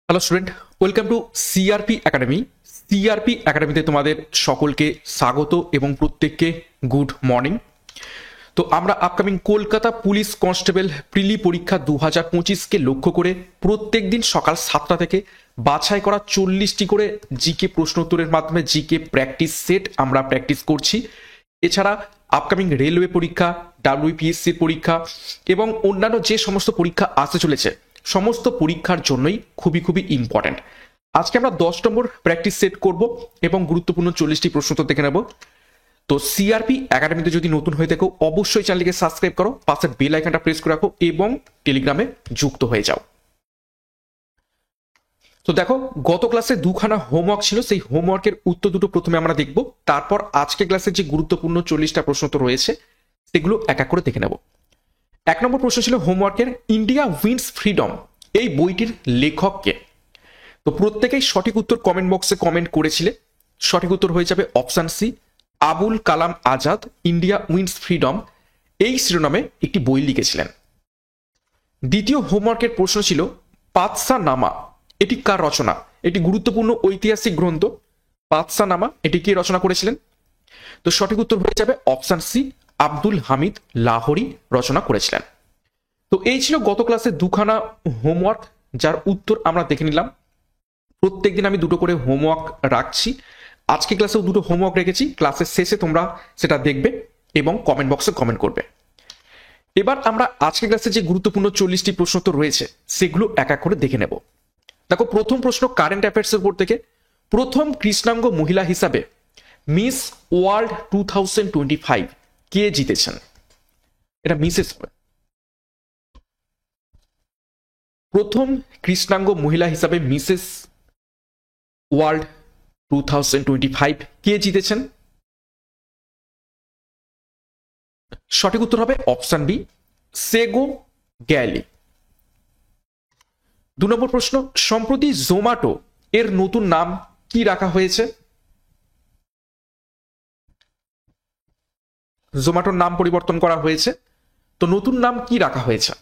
Hello student, welcome to CRP academy. CRP একাডেমিতে তোমাদের সকলকে স্বাগত এবং প্রত্যেককে গুড মর্নিং। তো আমরা upcoming Kolkata police constable prelim পরীক্ষা 2025কে লক্ষ্য করে প্রত্যেক দিন সকাল 7টা থেকে বাছাই করা 40টি করে জিকে প্রশ্ন উত্তরের মাধ্যমে জিকে প্র্যাকটিস সেট আমরা প্র্যাকটিস করছি। এছাড়া আপকামিং রেলওয়ে পরীক্ষা, ডাব্লিউপিএসসির পরীক্ষা এবং অন্যান্য যে সমস্ত পরীক্ষা আসতে চলেছে সমস্ত পরীক্ষার জন্যই খুবই ইম্পর্ট্যান্ট। আজকে আমরা 10 নম্বর প্র্যাকটিস সেট করব এবং গুরুত্বপূর্ণ 40টি প্রশ্ন তো দেখে নেব। তো সিআরপি একাডেমিতে যদি নতুন হয়ে থাকো অবশ্যই চ্যানেলকে সাবস্ক্রাইব করো, পাশের বেল আইকনটা প্রেস করে রাখো এবং টেলিগ্রামে যুক্ত হয়ে যাও। তো দেখো, গত ক্লাসে দুখানা হোমওয়ার্ক ছিল, সেই হোমওয়ার্কের উত্তর দুটো প্রথমে আমরা দেখব, তারপর আজকে ক্লাসের যে গুরুত্বপূর্ণ 40টা প্রশ্ন তো রয়েছে সেগুলো এক এক করে দেখে নেব। 1 নম্বর প্রশ্ন ছিল হোমওয়ার্কের, ইন্ডিয়া উইন্স ফ্রিডম এই বইটির লেখককে। তো প্রত্যেকেই সঠিক উত্তর কমেন্ট বক্সে কমেন্ট করেছিলে। সঠিক উত্তর হয়ে যাবে option C, Abul Kalam Azad India wins freedom এই শিরোনামে একটি বই লিখেছিলেন। দ্বিতীয় হোমওয়ার্কের প্রশ্ন ছিল পাতসা নামা এটি কার রচনা। এটি গুরুত্বপূর্ণ ঐতিহাসিক গ্রন্থ। পাতসা নামা এটি কে রচনা করেছিলেন? তো সঠিক উত্তর হয়ে যাবে অপশন সি, আব্দুল হামিদ লাহোরি রচনা করেছিলেন। তো এই ছিল গত ক্লাসে দুখানা হোমওয়ার্ক, যার উত্তর আমরা দেখে নিলাম। প্রত্যেকদিন আমি দুটো করে হোমওয়ার্ক রাখছি, আজকে ক্লাসেও দুটো হোমওয়ার্ক রেখেছি। ক্লাসের শেষে তোমরা সেটা দেখবে এবং কমেন্ট বক্সে কমেন্ট করবে। এবার আমরা আজকে ক্লাসে যে গুরুত্বপূর্ণ 40টি প্রশ্ন তো রয়েছে সেগুলো এক এক করে দেখে নেব। দেখো, প্রথম প্রশ্ন কারেন্ট অ্যাফেয়ার্সের উপর থেকে। প্রথম কৃষ্ণাঙ্গ মহিলা হিসাবে মিস ওয়ার্ল্ড 2025 কে জিতেছেন? এটা মিসেস হবে। প্রথম কৃষ্ণাঙ্গ মহিলা হিসাবে মিসেস ওয়ার্ল্ড 2025 কে জিতেছেন? সঠিক উত্তর হবে অপশন বি, সেগো গ্যালি। 2 নম্বর প্রশ্ন, সম্প্রতি জোম্যাটো এর নতুন নাম কি রাখা হয়েছে? জোম্যাটোর নাম পরিবর্তন করা হয়েছে, তো নতুন নাম কি রাখা হয়েছে?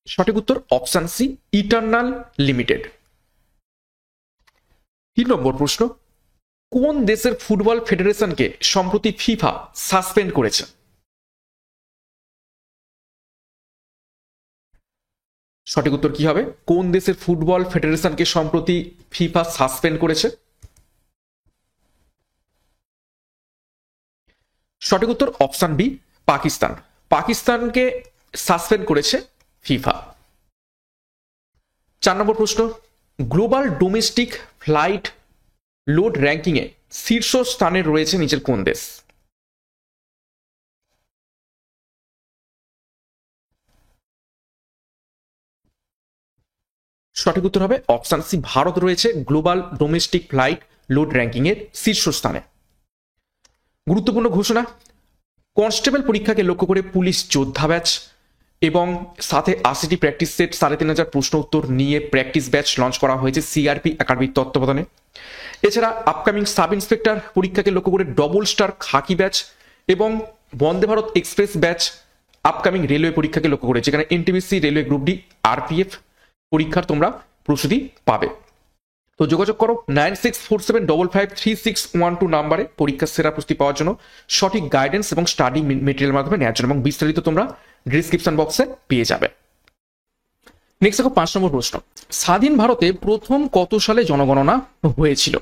সঠিক উত্তর অপশন সি, ইটার্নাল লিমিটেড। 3 নম্বর প্রশ্ন, কোন দেশের ফুটবল ফেডারেশনকে সম্প্রতি ফিফা সাসপেন্ড করেছে? সঠিক উত্তর কি হবে? কোন দেশের ফুটবল ফেডারেশনকে সম্প্রতি ফিফা সাসপেন্ড করেছে? সঠিক উত্তর অপশন বি, পাকিস্তান। পাকিস্তানকে সাসপেন্ড করেছে ফিফা। 4 নম্বর প্রশ্ন, global domestic flight load ranking এ শীর্ষ স্থানে রয়েছে নিচের কোন দেশ? সঠিক উত্তর হবে অপশন সি, ভারত রয়েছে global domestic flight load ranking এর শীর্ষস্থানে। গুরুত্বপূর্ণ ঘোষণা, কনস্টেবল পরীক্ষাকে লক্ষ্য করে পুলিশ যোদ্ধা ব্যাচ এবং সাথে 80টি প্র্যাকটিস সেট 3500 প্রশ্ন উত্তর নিয়ে প্র্যাকটিস ব্যাচ লঞ্চ করা হয়েছে সিআরপি একাডেমির তত্ত্বাবধানে। এছাড়া আপকামিং সাব ইন্সপেক্টর পরীক্ষাকে লক্ষ্য করে ডবল স্টার খাকি ব্যাচ এবং Vande Bharat express batch upcoming railway পরীক্ষাকে লক্ষ্য করে, যেখানে NTPC, railway group D, RPF পরীক্ষার তোমরা প্রস্তুতি পাবে। তো যোগাযোগ করো 9647553612 নাম্বারে পরীক্ষার সেরা প্রস্তুতি পাওয়ার জন্য, সঠিক গাইডেন্স এবং স্টাডি মেটেরিয়াল মাধ্যমে নেওয়ার জন্য, এবং বিস্তারিত তোমরা ডিসক্রিপশন বক্সে পেয়ে যাবে। নেক্সট দেখো 5 নম্বর প্রশ্ন, স্বাধীন ভারতে প্রথম কত সালে জনগণনা হয়েছিল?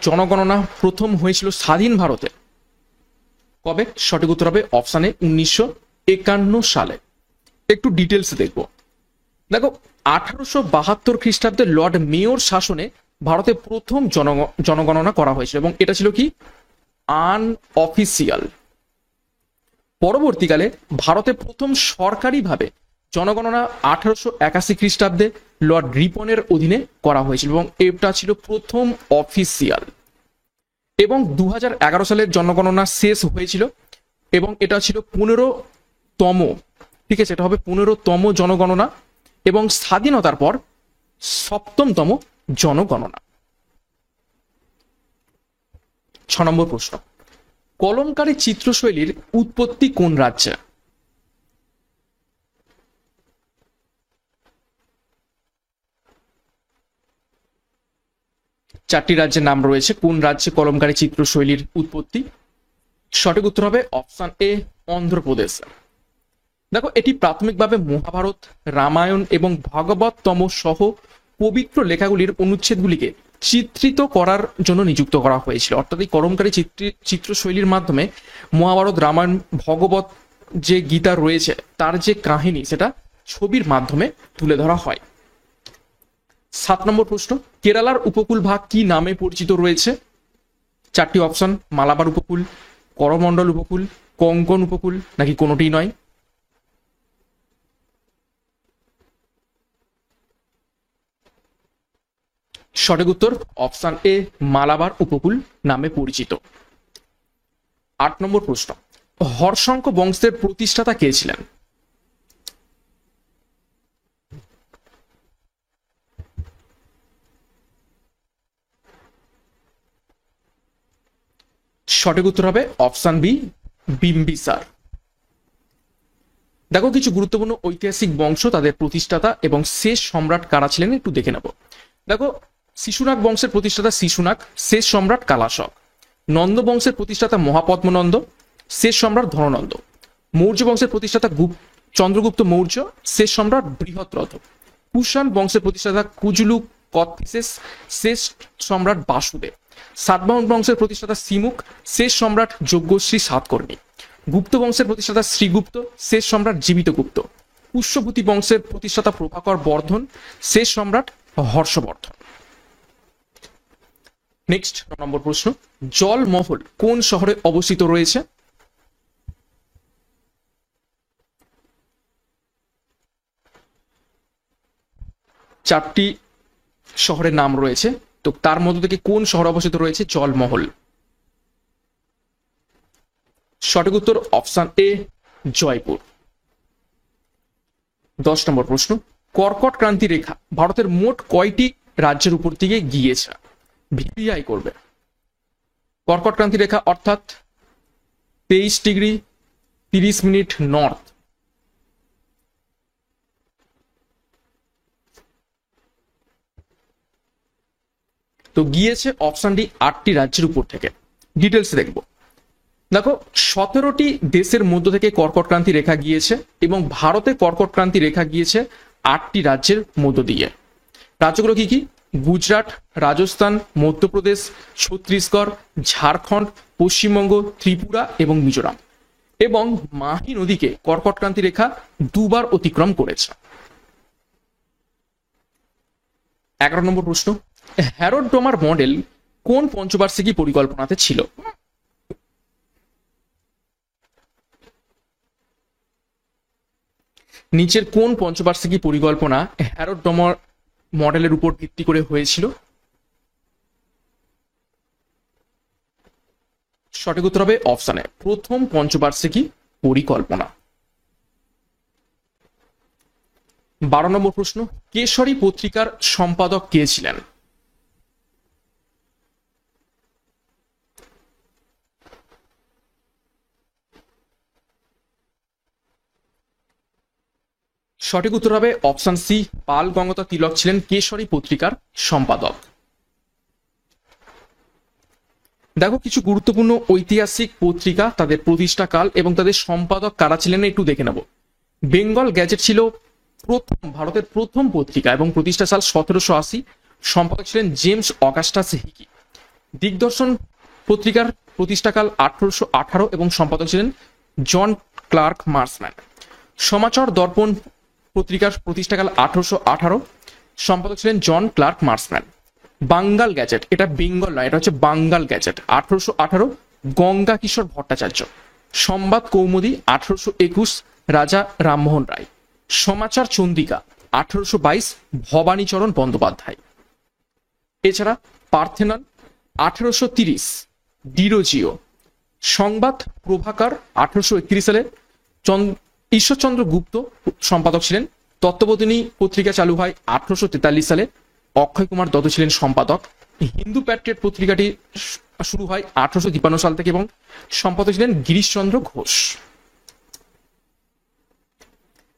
জনগণনা প্রথম হয়েছিল স্বাধীন ভারতে কবে? সঠিক উত্তর হবে অপশন এ, 1951 সালে। একটু ডিটেলস দেখবো। দেখো, 1872 খ্রিস্টাব্দে লর্ড মেয়র শাসনে ভারতে প্রথম জনগণনা করা হয়েছিল এবং এটা ছিল কি আনঅফিসিয়াল। পরবর্তীকালে ভারতে প্রথম সরকারিভাবে জনগণনা 1881 খ্রিস্টাব্দে লর্ড রিপনের অধীনে করা হয়েছিল এবং এটা ছিল প্রথম অফিসিয়াল। এবং 2011 সালের জনগণনা শেষ হয়েছিল এবং এটা ছিল 15তম, ঠিক আছে, এটা হবে 15তম জনগণনা এবং স্বাধীনতার পর 7তম জনগণনা। নম্বর প্রশ্ন, কলমকারী চিত্রশৈলীর উৎপত্তি কোন রাজ্যে? চারটি রাজ্যের নাম রয়েছে, কোন রাজ্যে কলমকারী চিত্রশৈলীর উৎপত্তি? সঠিক উত্তর হবে অপশন এ, অন্ধ্রপ্রদেশ। দেখো, এটি প্রাথমিকভাবে মহাভারত, রামায়ণ এবং ভাগবততম সহ পবিত্র লেখাগুলির অনুচ্ছেদগুলিকে চিত্রিত করার জন্য নিযুক্ত করা হয়েছিল। অর্থাৎ এই কলমকারী চিত্রশৈলীর মাধ্যমে মহাভারত, রামায়ণ, ভগবত যে গীতা রয়েছে তার যে কাহিনী সেটা ছবির মাধ্যমে তুলে ধরা হয়। 7 নম্বর প্রশ্ন, কেরালার উপকূল ভাগ কি নামে পরিচিত রয়েছে? চারটি অপশন, মালাবার উপকূল, করমণ্ডল উপকূল, কোঙ্কণ উপকূল, নাকি কোনোটি নয়? সঠিক উত্তর অপশন এ, মালাবার উপকূল নামে পরিচিত। 8 নম্বর প্রশ্ন, হর্ষঙ্ক বংশের প্রতিষ্ঠাতা কে ছিলেন? সঠিক উত্তর হবে অপশন বি, বিম্বিসার। দেখো, কিছু গুরুত্বপূর্ণ ঐতিহাসিক বংশ, তাদের প্রতিষ্ঠাতা এবং শেষ সম্রাট কারা ছিলেন একটু দেখে নেব। দেখো, শিশুনাগ বংশের প্রতিষ্ঠাতা শিশুনাগ, শেষ সম্রাট কালাশক। নন্দ বংশের প্রতিষ্ঠাতা মহাপদ্মনন্দ, শেষ সম্রাট ধননন্দ। মৌর্য বংশের প্রতিষ্ঠাতা চন্দ্রগুপ্ত মৌর্য, শেষ সম্রাট বৃহৎরথ। কুষাণ বংশের প্রতিষ্ঠাতা কুজুলু কথিসেস, শেষ সম্রাট বাসুদেব। সাতবাহন বংশের প্রতিষ্ঠাতা সিমুক, শেষ সম্রাট যজ্ঞশ্রী সাতকর্ণী। গুপ্ত বংশের প্রতিষ্ঠাতা শ্রীগুপ্ত, শেষ সম্রাট জীবিতগুপ্ত। পুষ্যভূতি বংশের প্রতিষ্ঠাতা প্রভাকর বর্ধন, শেষ সম্রাট হর্ষবর্ধন। নেক্সট নম্বর প্রশ্ন, জলমহল কোন শহরে অবস্থিত রয়েছে? চারটি শহরের নাম রয়েছে, তো তার মধ্যে থেকে কোন শহরে অবস্থিত রয়েছে জলমহল? সঠিক উত্তর অপশন এ, জয়পুর। 10 নম্বর প্রশ্ন, কর্কট ক্রান্তি রেখা ভারতের মোট কয়টি রাজ্যের উপর দিকে গিয়েছে? ভিপিআই করবে। কর্কট ক্রান্তি রেখা অর্থাৎ 23 ডিগ্রি 30 মিনিট নর্থ। তো গিয়েছে অপশন ডি, 8টি রাজ্যের উপর থেকে। ডিটেলস দেখবো। দেখো, 17টি দেশের মধ্য থেকে কর্কট ক্রান্তি রেখা গিয়েছে এবং ভারতে কর্কট ক্রান্তি রেখা গিয়েছে 8টি রাজ্যের মধ্য দিয়ে। রাজ্যগুলো কি কি? গুজরাট, রাজস্থান, মধ্যপ্রদেশ, ছত্তিশগড়, ঝাড়খণ্ড, পশ্চিমবঙ্গ, ত্রিপুরা এবং মিজোরাম। এবং মাহি নদীকে কর্কট ক্রান্তি রেখা দুবার অতিক্রম করেছে। 11 নম্বর প্রশ্ন, হ্যারোড ডোমার মডেল কোন পঞ্চবার্ষিকী পরিকল্পনাতে ছিল? নিচের কোন পঞ্চবার্ষিকী পরিকল্পনা হ্যারোড ডোমার মডেলের উপর ভিত্তি করে হয়েছিল? সঠিক উত্তর হবে অপশনে প্রথম পঞ্চবার্ষিকী পরিকল্পনা। 12 নম্বর প্রশ্ন, কেশরী পত্রিকার সম্পাদক কে ছিলেন? সঠিক উত্তর হবে অপশন সি, পাল গঙ্গাধর তিলক ছিলেন কেশরী পত্রিকার সম্পাদক। দেখো, কিছু গুরুত্বপূর্ণ ঐতিহাসিক পত্রিকা, তাদের প্রতিষ্ঠাকাল এবং তাদের সম্পাদক কারা ছিলেন একটু দেখে নেব। বেঙ্গল গ্যাজেট ছিল ভারতের প্রথম পত্রিকা এবং প্রতিষ্ঠা সাল 1780। সম্পাদক ছিলেন জেমস অগাস্টাস হিকি। দিগদর্শন পত্রিকার প্রতিষ্ঠাকাল 1818 এবং সম্পাদক ছিলেন জন ক্লার্ক মার্সম্যান। সমাচার দর্পণ পত্রিকার প্রতিষ্ঠাকাল 1818, সম্পাদক ছিলেন জন ক্লার্ক মার্সম্যান। বাঙ্গাল গ্যাজেট, এটা বেঙ্গল নয়, এটা হচ্ছে বাঙ্গাল গ্যাজেট, 1818, গঙ্গা কিশোর ভট্টাচার্য। সংবাদ কৌমুদী 1821, রাজা রামমোহন রায়। সমাচার চন্দিকা 1822, ভবানীচরণ বন্দ্যোপাধ্যায়। এছাড়া পার্থেনন 1830, ডিরোজিও। সংবাদ প্রভাকর 1831 সালে ঈশ্বরচন্দ্র গুপ্ত সম্পাদক ছিলেন। তত্ত্ববোধিনী পত্রিকা চালু হয় 1843 সালে, অক্ষয় কুমার দত্ত ছিলেন সম্পাদক। হিন্দু প্যাট্রিয়ট পত্রিকাটি শুরু হয় 1853 সাল থেকে এবং সম্পাদক ছিলেন গিরিশচন্দ্র ঘোষ।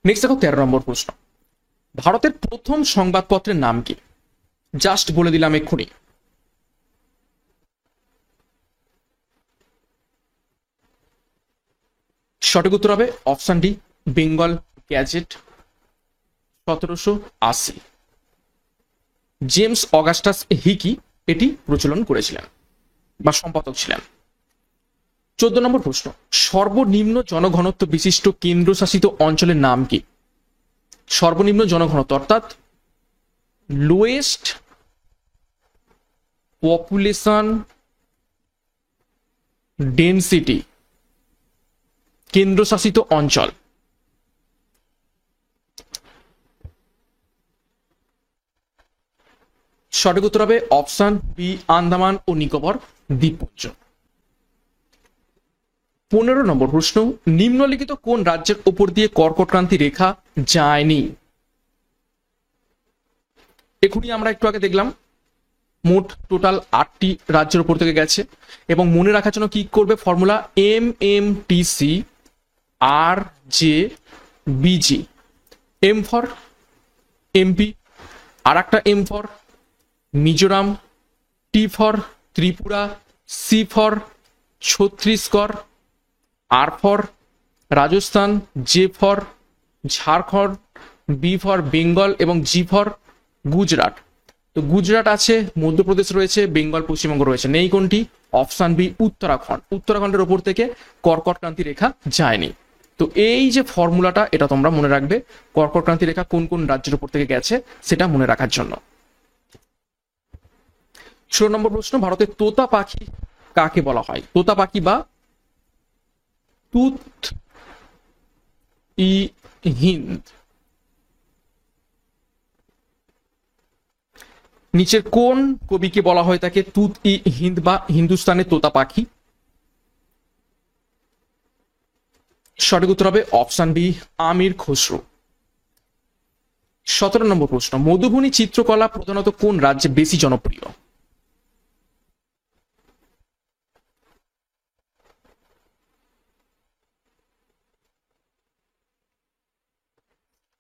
নেক্সট দেখো 13 নম্বর প্রশ্ন, ভারতের প্রথম সংবাদপত্রের নাম কি? জাস্ট বলে দিলাম এক্ষুনি। সঠিক উত্তর হবে option D, Bengal gadget, 1780। James Augustus Hicky এটি প্রচলন করেছিলেন বা সম্পাদক ছিলেন। 14 নম্বর প্রশ্ন, সর্বনিম্ন জনঘনত্ব বিশিষ্ট কেন্দ্রশাসিত অঞ্চলের নাম কি? সর্বনিম্ন জনঘনত্ব অর্থাৎ লোয়েস্ট পপুলেশন ডেনসিটি কেন্দ্রশাসিত অঞ্চল। সঠিক উত্তর হবে অপশন বি, আন্দামান ও নিকোবর দ্বীপপুঞ্জ। 15 নম্বর প্রশ্ন, নিম্নলিখিত কোন রাজ্যের উপর দিয়ে কর্কটক্রান্তি রেখা যায়নি? এখনই আমরা একটু আগে দেখলাম মোট টোটাল 8টি রাজ্যের উপর থেকে গেছে এবং মনে রাখার জন্য কি করবে formula, MMTC RJBG, M for MP, আর একটা M for Mizoram, T for Tripura, C for Chhattisgarh, R for Rajasthan, J for Jharkhand, B for Bengal এবং জি ফর গুজরাট। তো গুজরাট আছে, মধ্যপ্রদেশ রয়েছে, বেঙ্গল পশ্চিমবঙ্গ রয়েছে, নেই কোনটি? Option B, Uttarakhand. উত্তরাখণ্ডের ওপর থেকে কর্কটক্রান্তি রেখা যায়নি। তো এই যে ফর্মুলাটা এটা তোমরা মনে রাখবে, কর্কটক্রান্তি রেখা কোন কোন রাজ্যের উপর থেকে গেছে সেটা মনে রাখার জন্য। 16 নম্বর প্রশ্ন, ভারতের তোতা পাখি কাকে বলা হয়? তোতা পাখি বা তুত ই হিন্দ নিচের কোন কবিকে বলা হয় তাকে তুত ই হিন্দ বা হিন্দুস্তানের তোতা পাখি? সঠিক উত্তর হবে অপশন বি, আমির খসরু। 17 নম্বর প্রশ্ন, মধুবনী চিত্রকলা প্রধানত কোন রাজ্যে বেশি জনপ্রিয়?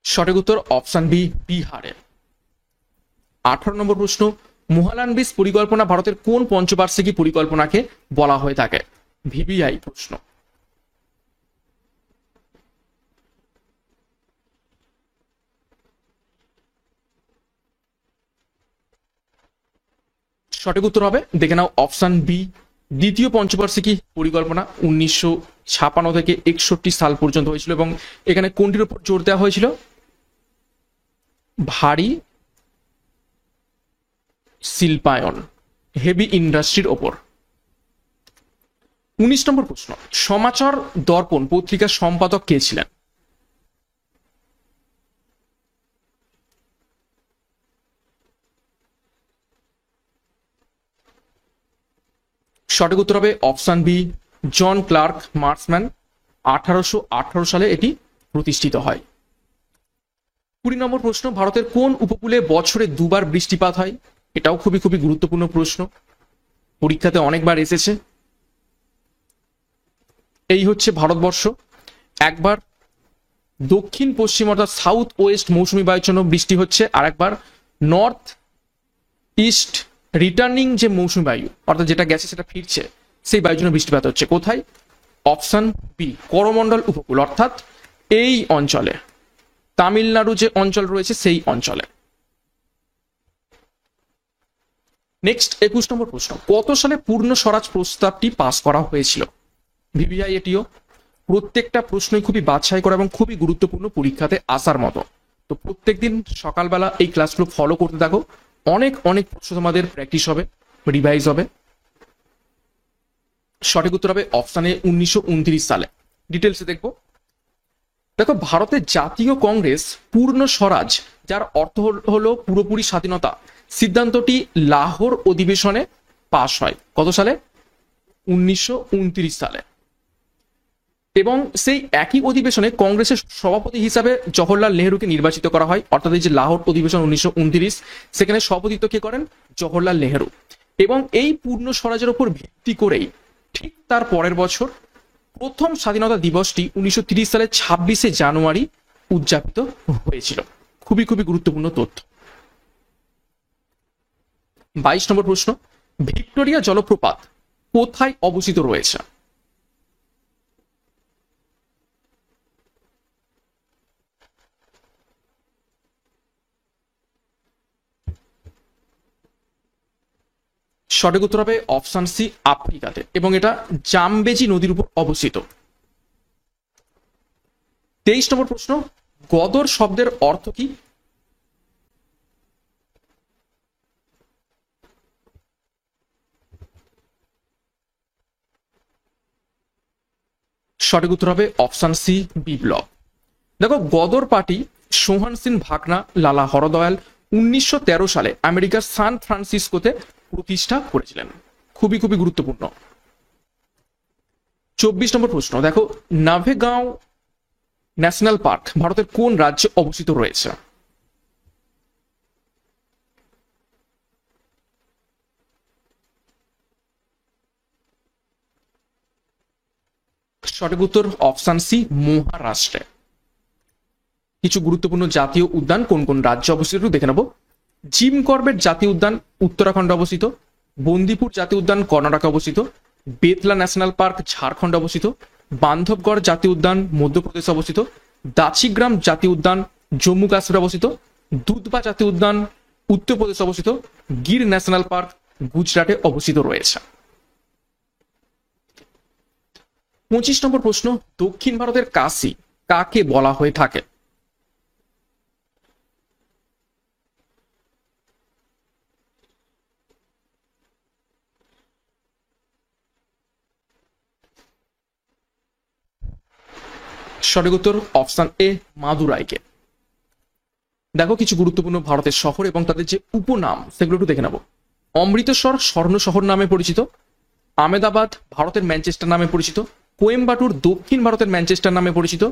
সঠিক উত্তর অপশন বি, বিহারে। 18 নম্বর প্রশ্ন, মহালানবিস পরিকল্পনা ভারতের কোন পঞ্চবার্ষিকী পরিকল্পনাকে বলা হয়ে থাকে? ভিভিআই প্রশ্ন। সঠিক উত্তর হবে, দেখে নাও, অপশন বি, দ্বিতীয় পঞ্চবার্ষিকী পরিকল্পনা 1956 থেকে 61 সাল পর্যন্ত হয়েছিল এবং এখানে কোনটির উপর জোর দেওয়া হয়েছিল? ভারী শিল্পায়ন, হেভি ইন্ডাস্ট্রির ওপর। 19 নম্বর প্রশ্ন, সমাচার দর্পণ পত্রিকার সম্পাদক কে ছিলেন? সঠিক উত্তর হবে অপশন বি, জন ক্লার্ক মার্সম্যান। 1818 সালে এটি প্রতিষ্ঠিত হয়। 20 নম্বর প্রশ্ন, ভারতের কোন উপকূলে বছরে দুবার বৃষ্টিপাত হয়? এটাও খুবই খুবই গুরুত্বপূর্ণ প্রশ্ন, পরীক্ষাতে অনেকবার এসেছে। এই হচ্ছে ভারতবর্ষ, একবার দক্ষিণ পশ্চিম অর্থাৎ সাউথ ওয়েস্ট মৌসুমী বায়ুর জন্য বৃষ্টি হচ্ছে, আর একবার নর্থ ইস্ট রিটার্নিং যে মৌসুমী বায়ু অর্থাৎ যেটা গেছে সেটা ফিরছে, সেই বায়ুর জন্য বৃষ্টিপাত হচ্ছে। কোথায়? অপশন বি, করমণ্ডল উপকূল অর্থাৎ এই অঞ্চলে, তামিলনাড়ু যে অঞ্চল রয়েছে সেই অঞ্চলে। নেক্সট 21 নম্বর প্রশ্ন, কত সালে পূর্ণ স্বরাজ প্রস্তাবটি পাস করা হয়েছিল? ভিভিআই এটিও প্রত্যেকটা প্রশ্নই খুবই বাছাই করা এবং খুবই গুরুত্বপূর্ণ, পরীক্ষাতে আসার মতো। তো প্রত্যেকদিন সকালবেলা এই ক্লাসগুলো ফলো করতে থাকো, অনেক অনেক প্রশ্ন তোমাদের প্র্যাকটিস হবে, রিভাইজ হবে। সঠিক উত্তর হবে অপশানে 1929 সালে। ডিটেলসে দেখবো। দেখো, ভারতের জাতীয় কংগ্রেস পূর্ণ স্বরাজ, যার অর্থ হলো পুরোপুরি স্বাধীনতা, সিদ্ধান্তটি লাহোর অধিবেশনে পাশ হয়। কত সালে? 1929 সালে। এবং সেই একই অধিবেশনে কংগ্রেসের সভাপতি হিসাবে জওহরলাল নেহরুকে নির্বাচিত করা হয়। অর্থাৎ এই যে লাহোর অধিবেশন 1929, সেখানে সভাপতিত্ব কে করেন? জওহরলাল নেহরু। এবং এই পূর্ণ স্বরাজের উপর ভিত্তি করেই ঠিক তার পরের বছর প্রথম স্বাধীনতা দিবসটি 1930 সালের 26শে জানুয়ারি উদযাপিত হয়েছিল। খুবই খুবই গুরুত্বপূর্ণ তথ্য। 22 নম্বর প্রশ্ন, ভিক্টোরিয়া জলপ্রপাত কোথায় অবস্থিত রয়েছে? সঠিক উত্তর হবে অপশন সি, আফ্রিকাতে, এবং এটা জামবেজি নদীর উপর অবস্থিত। 23 নম্বর প্রশ্ন, গদর শব্দের অর্থ কি? সঠিক উত্তর হবে অপশন সি, বিপ্লব। দেখো, গদর পার্টি সোহান সিং ভাকনা, লালা হরদয়াল 1913 সালে আমেরিকার সান ফ্রান্সিসকোতে প্রতিষ্ঠা করেছিলেন। খুবই খুবই গুরুত্বপূর্ণ। 24 নম্বর প্রশ্ন, দেখো, নাভেগাঁও ন্যাশনাল পার্ক ভারতের কোন রাজ্যে অবস্থিত রয়েছে? সঠিক উত্তর অপশন সি, মহারাষ্ট্রে। কিছু গুরুত্বপূর্ণ জাতীয় উদ্যান কোন কোন রাজ্যে অবস্থিত দেখে নেব। জিম করবেট জাতীয় উদ্যান উত্তরাখণ্ডে অবস্থিত, বন্দিপুর জাতীয় উদ্যান কর্ণাটকে অবস্থিত, বেতলা ন্যাশনাল পার্ক ঝাড়খণ্ডে অবস্থিত, বান্ধবগড় জাতীয় উদ্যান মধ্যপ্রদেশে অবস্থিত, দাচিগ্রাম জাতীয় উদ্যান জম্মু কাশ্মীরে অবস্থিত, দুধবা জাতীয় উদ্যান উত্তরপ্রদেশে অবস্থিত, গির ন্যাশনাল পার্ক গুজরাটে অবস্থিত রয়েছে। 25 নম্বর প্রশ্ন, দক্ষিণ ভারতের কাশী কাকে বলা হয়ে থাকে? সঠিক উত্তর অপশন এ, মাদুরাইকে। দেখো, কিছু গুরুত্বপূর্ণ ভারতের শহর এবং তাদের যে উপনাম সেগুলো একটু দেখে নেব। অমৃতসর স্বর্ণ শহর নামে পরিচিত, আমেদাবাদ ভারতের ম্যানচেস্টার নামে পরিচিত, কোয়েম্বাটুর দক্ষিণ ভারতের ম্যানচেস্টার নামে পরিচিত,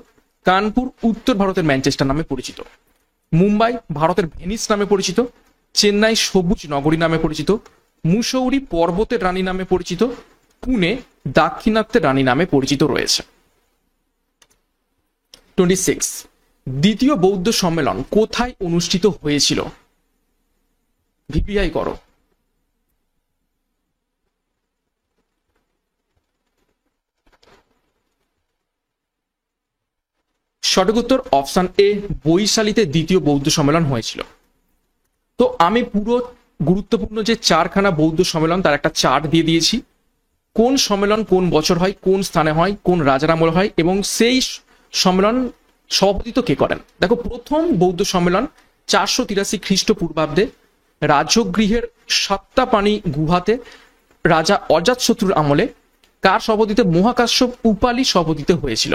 কানপুর উত্তর ভারতের ম্যানচেস্টার নামে পরিচিত, মুম্বাই ভারতের ভেনিস নামে পরিচিত, চেন্নাই সবুজ নগরী নামে পরিচিত, মুসৌরি পর্বতের রানী নামে পরিচিত, পুনে দাক্ষিণাত্যের রানী নামে পরিচিত রয়েছে। 26, দ্বিতীয় বৌদ্ধ সম্মেলন কোথায় অনুষ্ঠিত হয়েছিল? ভিপিআই করো। সঠিক উত্তর অপশন এ, বৈশালীতে দ্বিতীয় বৌদ্ধ সম্মেলন হয়েছিল। তো আমি পুরো গুরুত্বপূর্ণ যে চারখানা বৌদ্ধ সম্মেলন তার একটা চার্ট দিয়ে দিয়েছি। কোন সম্মেলন কোন বছর হয়, কোন স্থানে হয়, কোন রাজার আমল হয় এবং সেই সম্মেলন সভাপতিত্ব কে করেন। দেখো, প্রথম বৌদ্ধ সম্মেলন 483 খ্রিস্টপূর্বাব্দে রাজগৃহের সত্তাপানি গুহাতে রাজা অজাতশত্রুর আমলে কার সভাপতিত্বে? মহাকাশ্যপ উপালি সভাপতিত্বে হয়েছিল।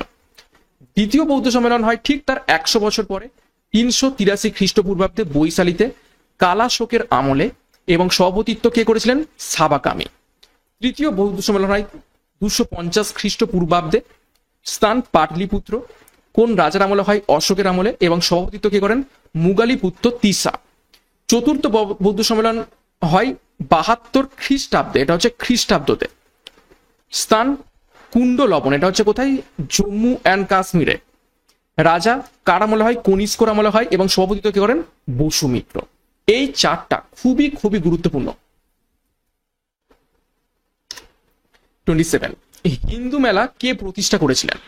দ্বিতীয় বৌদ্ধ সম্মেলন হয় ঠিক তার 100 বছর পরে 383 খ্রিস্টপূর্বাব্দে বৈশালীতে কালাশোকের আমলে এবং সভাপতিত্ব কে করেছিলেন? সাবাকামি। তৃতীয় বৌদ্ধ সম্মেলন হয় 250 খ্রিস্টপূর্বাব্দে স্থান পাটলিপুত্র, কোন রাজার আমলে হয়? অশোকের আমলে, এবং সভাপতিত্ব কে করেন? মুগালিপুত্র তিসা। চতুর্থ বৌদ্ধ সম্মেলন হয় 72 খ্রিস্টাব্দে, এটা হচ্ছে খ্রিস্টাব্দতে, স্থান কুণ্ড লবণ, এটা হচ্ছে কোথায়? জম্মু অ্যান্ড কাশ্মীরে। রাজা কার আমলে হয়? কনিষ্কর আমলে হয় এবং সভাপতিত্ব কে করেন? বসুমিত্র। এই চারটা খুবই খুবই গুরুত্বপূর্ণ। 27, হিন্দু মেলা কে প্রতিষ্ঠা করেছিলেন?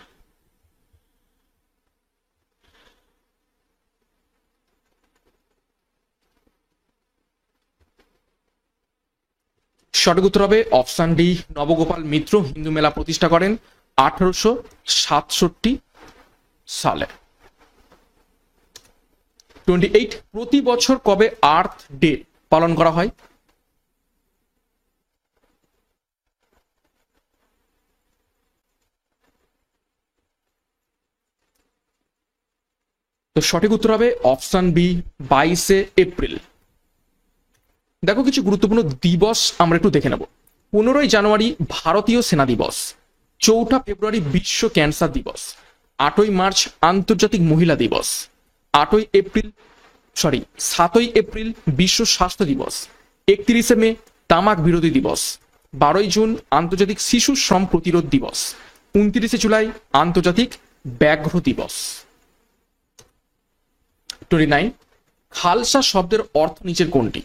সঠিক উত্তর হবে অপশন ডি, নবগোপাল মিত্র হিন্দু মেলা প্রতিষ্ঠা করেন 1867 সালে। 28, প্রতি বছর কবে আর্থ ডে পালন করা হয়? তো সঠিক উত্তর হবে অপশন বি, 22শে এপ্রিল। দেখো, কিছু গুরুত্বপূর্ণ দিবস আমরা একটু দেখে নেব। 15ই জানুয়ারি ভারতীয় সেনা দিবস, 4 ফেব্রুয়ারি বিশ্ব ক্যান্সার দিবস, 8ই মার্চ আন্তর্জাতিক মহিলা দিবস, 7ই এপ্রিল বিশ্ব স্বাস্থ্য দিবস, 31শে মে তামাক বিরোধী দিবস, 12 জুন আন্তর্জাতিক শিশু শ্রম প্রতিরোধ দিবস, 29 জুলাই আন্তর্জাতিক ব্যাঘ্র দিবস। 29 খালসা শব্দের অর্থ নিচের কোনটি?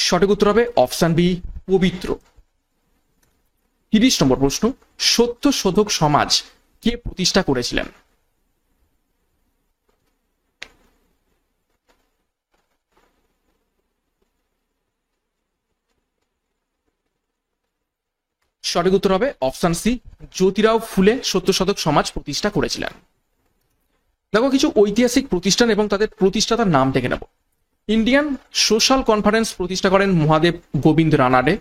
সঠিক উত্তর হবে অপশন বি, পবিত্র। 30 নম্বর প্রশ্ন, সত্যশোধক সমাজ কে প্রতিষ্ঠা করেছিলেন? সঠিক উত্তর হবে অপশন সি, জ্যোতিরাও ফুলে সত্যশোধক সমাজ প্রতিষ্ঠা করেছিলেন। দেখো কিছু ঐতিহাসিক প্রতিষ্ঠান এবং তাদের প্রতিষ্ঠাতার নাম দেখে নেব। ইন্ডিয়ান সোশ্যাল কনফারেন্স প্রতিষ্ঠা করেন মহাদেব গোবিন্দ রানাডে।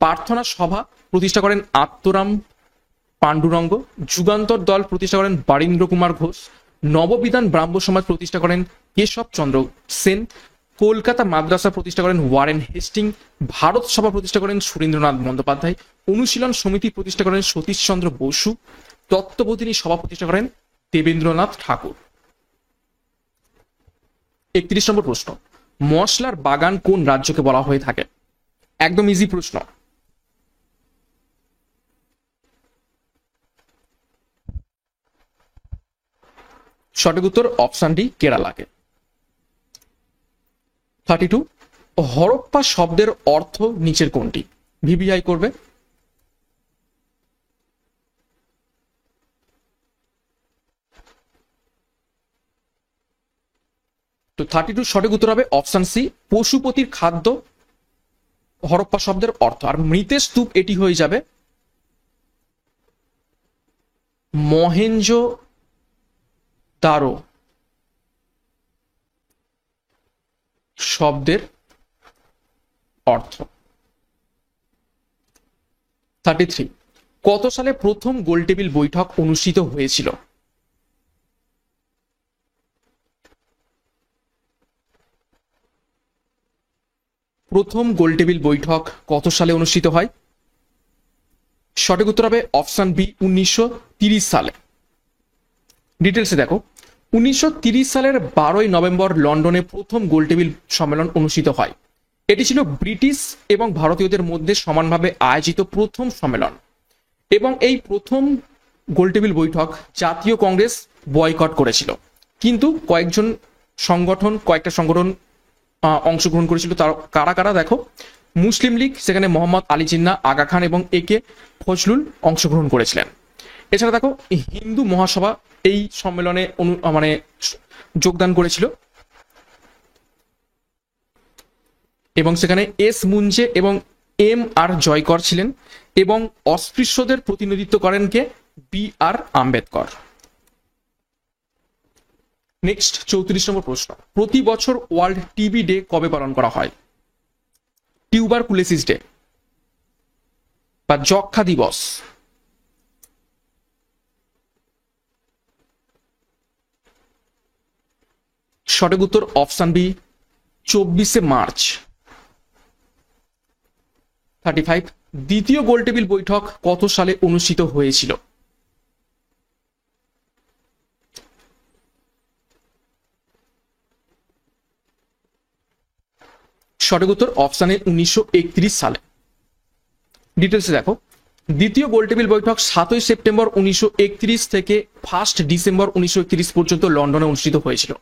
প্রার্থনা সভা প্রতিষ্ঠা করেন আত্মরাম পাণ্ডুরঙ্গ। যুগান্তর দল প্রতিষ্ঠা করেন বারীন্দ্র কুমার ঘোষ। নববিধান ব্রাহ্ম সমাজ প্রতিষ্ঠা করেন কেশব চন্দ্র সেন। কলকাতা মাদ্রাসা প্রতিষ্ঠা করেন ওয়ারেন হেস্টিং। ভারত সভা প্রতিষ্ঠা করেন সুরেন্দ্রনাথ বন্দ্যোপাধ্যায়। অনুশীলন সমিতি প্রতিষ্ঠা করেন সতীশচন্দ্র বসু। তত্ত্ববোধিনী সভা প্রতিষ্ঠা করেন দেবেন্দ্রনাথ ঠাকুর। 31 নম্বর প্রশ্ন, মশলার বাগান কোন রাজ্যকে বলা হয়ে থাকে? একদম ইজি প্রশ্ন। সঠিক উত্তর অপশন ডি, কেরালাকে। 32 হরপ্পা শব্দের অর্থ নিচের কোনটি? ভিভিআই করবে। তো 32 সঠিক উত্তর হবে অপশন সি, পশুপতির খাদ্য হরপ্পা শব্দের অর্থ। আর মৃতের স্তূপ এটি হয়ে যাবে মহেঞ্জোদারো শব্দের অর্থ। 33 কত সালে প্রথম গোলটেবিল বৈঠক অনুষ্ঠিত হয়েছিল? প্রথম গোলটেবিল বৈঠক কত সালে অনুষ্ঠিত হয়? সঠিক উত্তর হবে অপশন বি, 1930 সালে। ডিটেলসে দেখো, 1930 সালের 12ই নভেম্বর লন্ডনে প্রথম গোলটেবিল সম্মেলন অনুষ্ঠিত হয়। এটি ছিল ব্রিটিশ এবং ভারতীয়দের মধ্যে সমানভাবে আয়োজিত প্রথম সম্মেলন এবং এই প্রথম গোলটেবিল বৈঠক জাতীয় কংগ্রেস বয়কট করেছিল, কিন্তু কয়েকটা সংগঠন অংশগ্রহণ করেছিল। তার কারা কারা দেখো, মুসলিম লীগ, সেখানে মোহাম্মদ আলী জিন্নাহ, আগা খান এবং এ কে ফজলুল অংশগ্রহণ করেছিলেন। এছাড়া দেখো হিন্দু মহাসভা এই সম্মেলনে যোগদান করেছিল এবং সেখানে এস মুঞ্জে এবং এম আর জয়কর ছিলেন এবং অস্পৃশ্যদের প্রতিনিধিত্ব করেন কে? বি আর আম্বেদকর। নেক্সট 34 নম্বর প্রশ্ন, প্রতি বছর ওয়ার্ল্ড টিবি ডে কবে পালন করা হয়? টিউবারকুলোসিস ডে বা যক্ষ্মা দিবস। সঠিক উত্তর অপশন বি, 24শে মার্চ। 35 দ্বিতীয় গোলটেবিল বৈঠক কত সালে অনুষ্ঠিত হয়েছিল? সঠিক উত্তর অপশন এ, 1931 সালে। ডিটেলসে দেখো, দ্বিতীয় গোলটেবিল বৈঠক 7ই সেপ্টেম্বর 1931 থেকে 1 ডিসেম্বর 1931 পর্যন্ত লন্ডনে অনুষ্ঠিত হয়েছিল।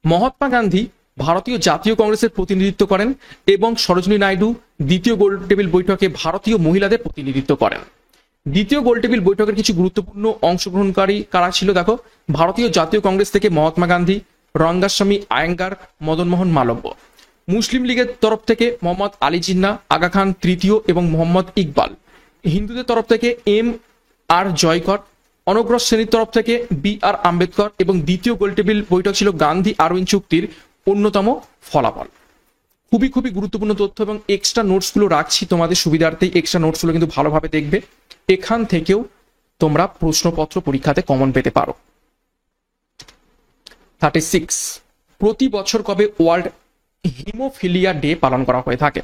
মহাত্মা গান্ধী ভারতীয় জাতীয় কংগ্রেসের প্রতিনিধিত্ব করেন এবং সরোজিনী নাইডু দ্বিতীয় গোলটেবিল বৈঠকে ভারতীয় মহিলাদের প্রতিনিধিত্ব করেন। দ্বিতীয় গোলটেবিল বৈঠকের কিছু গুরুত্বপূর্ণ অংশগ্রহণকারী কারা ছিল দেখো, ভারতীয় জাতীয় কংগ্রেস থেকে মহাত্মা গান্ধী, রঙ্গাস্বামী আয়েঙ্গার, মদনমোহন মালব্য। মুসলিম লীগের তরফ থেকে মোহাম্মদ আলী জিন্নাহ, আগা খান তৃতীয় এবং মোহাম্মদ ইকবাল। হিন্দুদের তরফ থেকে এম আর জয়কর। অনগ্রসর শ্রেণীর তরফ থেকে বি আর আম্বেদকর এবং দ্বিতীয় গোলটেবিল বৈঠক ছিল গান্ধী আরউইন চুক্তির অন্যতম ফলাফল। খুবই খুবই গুরুত্বপূর্ণ তথ্য এবং এক্সট্রা নোটসগুলো রাখছি তোমাদের সুবিধার্থে। এক্সট্রা নোটসগুলো কিন্তু ভালোভাবে দেখবে, এখান থেকেও তোমরা প্রশ্নপত্র পরীক্ষাতে কমন পেতে পারো। 36 প্রতি বছর কবে ওয়ার্ল্ড হিমোফিলিয়া ডে পালন করা হয়ে থাকে?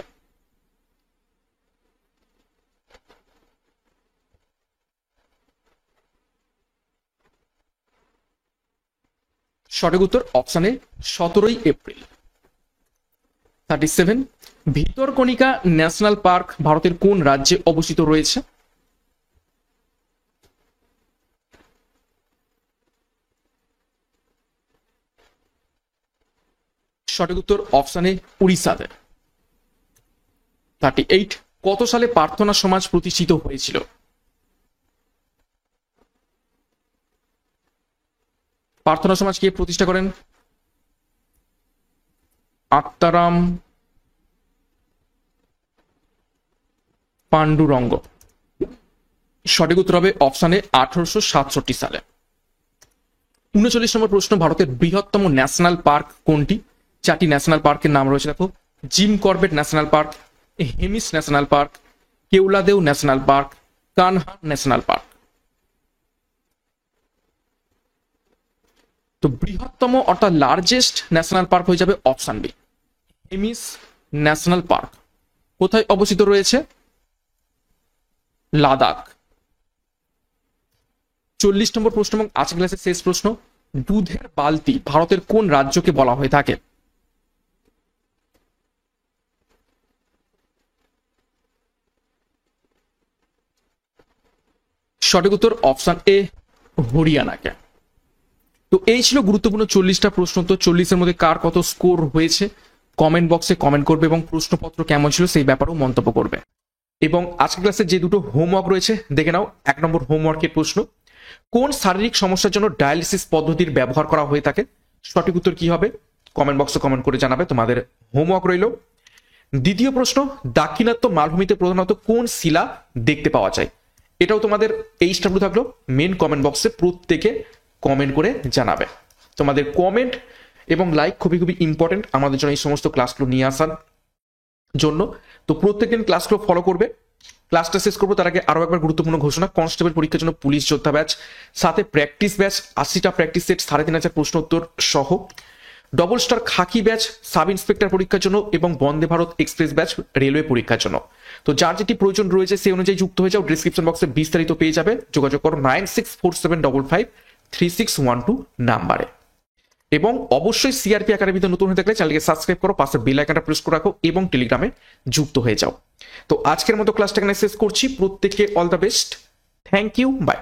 সঠিক উত্তর অপশানে 17 এপ্রিল। 37, ভিতরকণিকা ন্যাশনাল পার্ক ভারতের কোন রাজ্যে অবস্থিত রয়েছে? সঠিক উত্তর অপশানে উড়িষ্যাতে। 38, কত সালে প্রার্থনা সমাজ প্রতিষ্ঠিত হয়েছিল? প্রার্থনা সমাজ কে প্রতিষ্ঠা করেন? আত্মারাম পান্ডুরঙ্গ। সঠিক উত্তর হবে অপশানে 1867 সালে। 39 নম্বর প্রশ্ন, ভারতের বৃহত্তম ন্যাশনাল পার্ক কোনটি? 4টি ন্যাশনাল পার্কের নাম রয়েছে, দেখো। Jim Corbett national park, Hemis national park, Keoladeo national park, Kanha national park. তো বৃহত্তম অর্থাৎ লার্জেস্ট ন্যাশনাল পার্ক হয়ে যাবে option B, Hemis national park. কোথায় অবস্থিত রয়েছে? লাদাখ। 40 নম্বর প্রশ্ন এবং আজকের ক্লাসের শেষ প্রশ্ন, দুধের বালতি ভারতের কোন রাজ্যকে বলা হয়ে থাকে? সঠিক উত্তর অপশন এ, হরিয়ানাকে। তো এই ছিল গুরুত্বপূর্ণ 40টা প্রশ্ন। তো 40-এর মধ্যে কার কত স্কোর হয়েছে কমেন্ট বক্সে কমেন্ট করবে এবং প্রশ্নপত্র কেমন ছিল সেই ব্যাপারেও মন্তব্য করবে। এবং আজকের ক্লাসে যে দুটো হোমওয়ার্ক রয়েছে দেখে নাও। 1 নম্বর হোমওয়ার্কের প্রশ্ন, কোন শারীরিক সমস্যার জন্য ডায়ালিসিস পদ্ধতির ব্যবহার করা হয়ে থাকে? সঠিক উত্তর কি হবে কমেন্ট বক্সে কমেন্ট করে জানাবে, তোমাদের হোমওয়ার্ক রইল। দ্বিতীয় প্রশ্ন, দাক্ষিণাত্য মালভূমিতে প্রধানত কোন শিলা দেখতে পাওয়া যায়? এটাও তোমাদের এইচডব্লিউ থাকলো, মেন কমেন্ট বক্সে প্রত্যেকে কমেন্ট করে জানাবে। তোমাদের কমেন্ট এবং লাইক খুবই খুবই ইম্পর্টেন্ট আমাদের জন্য এই সমস্ত ক্লাসগুলো নিয়ে আসার জন্য। তো প্রত্যেকদিন ক্লাসগুলো ফলো করবে। ক্লাসটা শেষ করবো তার আগে আরো একবার গুরুত্বপূর্ণ ঘোষণা, কনস্টেবল পরীক্ষার জন্য পুলিশ যোদ্ধা ব্যাচ, সাথে প্র্যাকটিস ব্যাচ 80টা প্র্যাকটিস সেট 3500 প্রশ্ন উত্তর সহ, double star khaki batch sub inspector পরীক্ষার জন্য এবং Vande Bharat express batch railway পরীক্ষার জন্য। তো যার যেটি প্রয়োজন রয়েছে সেই অনুযায়ী যুক্ত হয়ে যাও। ডিসক্রিপশন বক্সে বিস্তারিত পেয়ে যাবে, যোগাযোগ করো 9647553612 নাম্বারে। এবং অবশ্যই সিআরপি একাডেমিতে নতুন হয়ে থাকলে চ্যানেলকে সাবস্ক্রাইব করো, পাশে বেল আইকনটা প্রেস করে রাখো এবং টেলিগ্রামে যুক্ত হয়ে যাও। তো আজকের মতো ক্লাসটা এখানে শেষ করছি। প্রত্যেককে all the best, thank you, by.